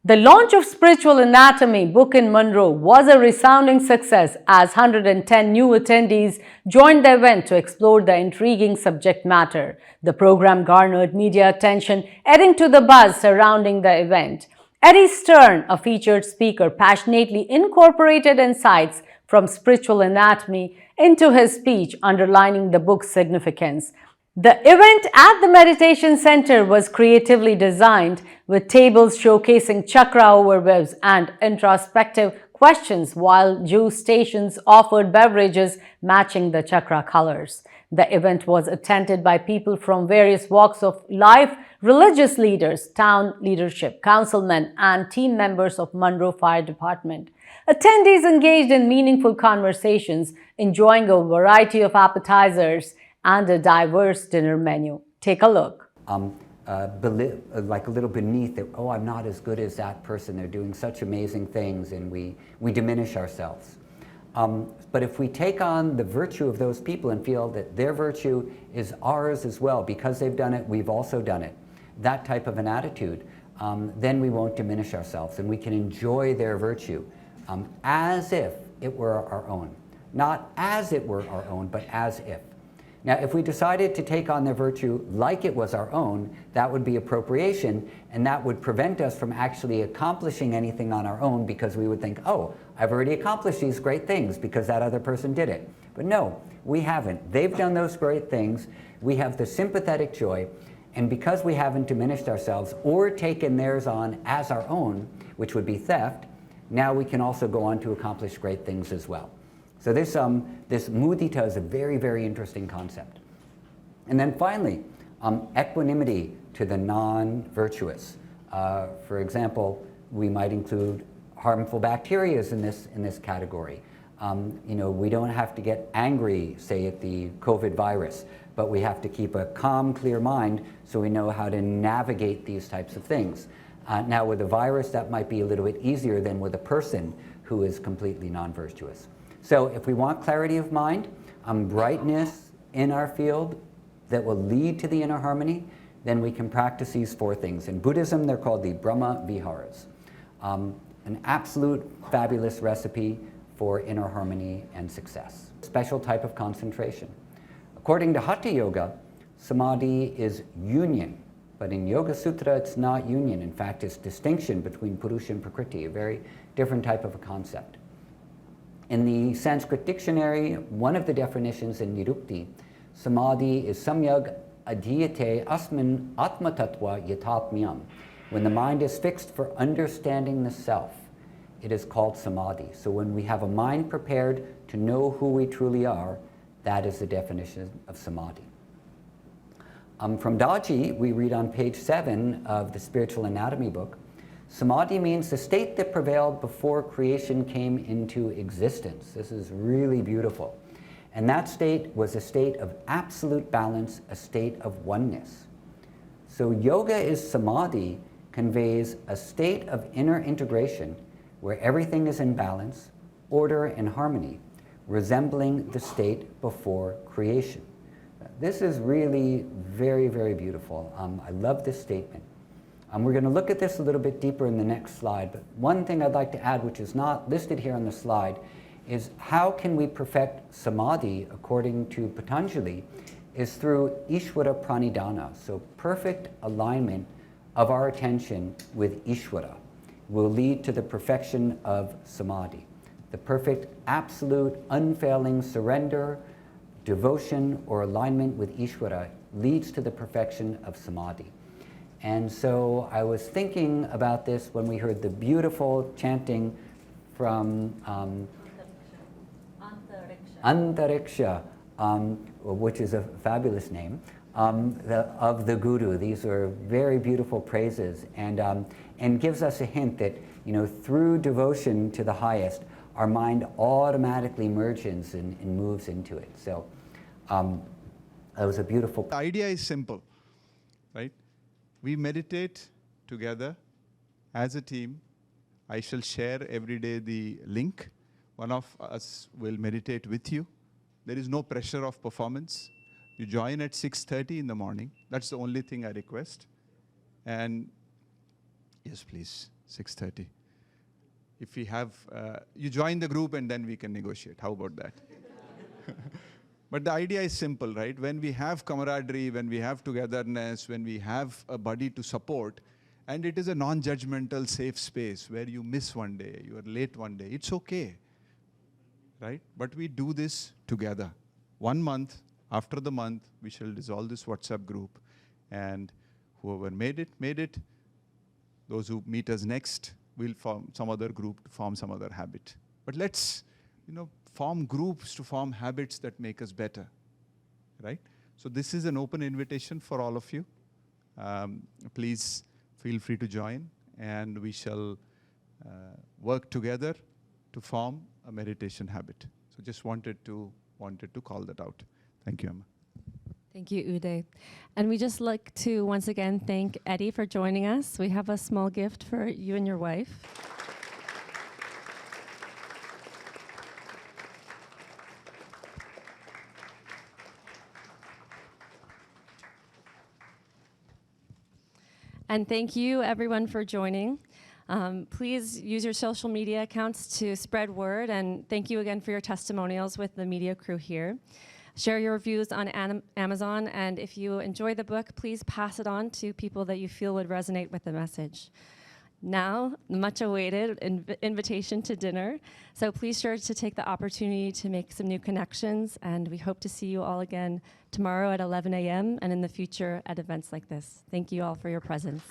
The launch of Spiritual Anatomy book in Monroe was a resounding success as 110 new attendees joined the event to explore the intriguing subject matter. The program garnered media attention, adding to the buzz surrounding the event. Eddie Stern, a featured speaker, passionately incorporated insights from spiritual anatomy into his speech, underlining the book's significance. The event at the Meditation Center was creatively designed with tables showcasing chakra overviews and introspective questions, while juice stations offered beverages matching the chakra colors. The event was attended by people from various walks of life, religious leaders, town leadership, councilmen, and team members of Monroe Fire Department. Attendees engaged in meaningful conversations, enjoying a variety of appetizers and a diverse dinner menu. Take a look. Like a little beneath it, oh, I'm not as good as that person, they're doing such amazing things, and we diminish ourselves. But if we take on the virtue of those people and feel that their virtue is ours as well, because they've done it, we've also done it, that type of an attitude, then we won't diminish ourselves, and we can enjoy their virtue as if it were our own. Not as it were our own, but as if. Now, if we decided to take on their virtue like it was our own, that would be appropriation, and that would prevent us from actually accomplishing anything on our own, because we would think, oh, I've already accomplished these great things because that other person did it. But no, we haven't. They've done those great things. We have the sympathetic joy, and because we haven't diminished ourselves or taken theirs on as our own, which would be theft, now we can also go on to accomplish great things as well. So this mudita is a very, very interesting concept. And then finally, equanimity to the non-virtuous. For example, we might include harmful bacteria in this category. We don't have to get angry, say, at the COVID virus, but we have to keep a calm, clear mind so we know how to navigate these types of things. Now, with a virus, that might be a little bit easier than with a person who is completely non-virtuous. So if we want clarity of mind, brightness in our field that will lead to the inner harmony, then we can practice these four things. In Buddhism, they're called the Brahma Viharas. An absolute fabulous recipe for inner harmony and success. Special type of concentration. According to Hatha Yoga, samadhi is union, but in Yoga Sutra, it's not union. In fact, it's distinction between Purusha and Prakriti, a very different type of a concept. In the Sanskrit dictionary, one of the definitions in Nirukti, samadhi is samyag adhyate asmin atma tattva yatatmyam. When the mind is fixed for understanding the self, it is called samadhi. So when we have a mind prepared to know who we truly are, that is the definition of samadhi. From Daji, we read on page 7 of the Spiritual Anatomy book, samadhi means the state that prevailed before creation came into existence. This is really beautiful. And that state was a state of absolute balance, a state of oneness. So yoga is samadhi conveys a state of inner integration where everything is in balance, order, and harmony, resembling the state before creation. This is really very, very beautiful. I love this statement. We're going to look at this a little bit deeper in the next slide, but one thing I'd like to add, which is not listed here on the slide, is how can we perfect samadhi, according to Patanjali, is through Ishvara Pranidhana. So perfect alignment of our attention with Ishvara will lead to the perfection of samadhi. The perfect, absolute, unfailing surrender, devotion, or alignment with Ishvara leads to the perfection of samadhi. And so I was thinking about this when we heard the beautiful chanting from Antariksha, which is a fabulous name, of the Guru. These are very beautiful praises, and gives us a hint that, through devotion to the highest, our mind automatically merges and moves into it. So that was a beautiful. The idea is simple, right? We meditate together as a team. I shall share every day the link. One of us will meditate with you. There is no pressure of performance. You join at 6:30 in the morning. That's the only thing I request. And yes, please. 6:30. If we have, you join the group and then we can negotiate. How about that? But the idea is simple, right? When we have camaraderie, when we have togetherness, when we have a buddy to support, and it is a non-judgmental, safe space where you miss one day, you are late one day, it's okay, right? But we do this together. 1 month, after the month, we shall dissolve this WhatsApp group, and whoever made it. Those who meet us next will form some other group to form some other habit. But let's, form groups to form habits that make us better, right? So this is an open invitation for all of you. Please feel free to join, and we shall work together to form a meditation habit. So just wanted to call that out. Thank you, Emma. Thank you, Uday. And we just like to once again thank Eddie for joining us. We have a small gift for you and your wife. And thank you, everyone, for joining. Please use your social media accounts to spread word, and thank you again for your testimonials with the media crew here. Share your reviews on Amazon, and if you enjoy the book, please pass it on to people that you feel would resonate with the message. Now, the much-awaited invitation to dinner. So please sure to take the opportunity to make some new connections, and we hope to see you all again tomorrow at 11 a.m. and in the future at events like this. Thank you all for your presence.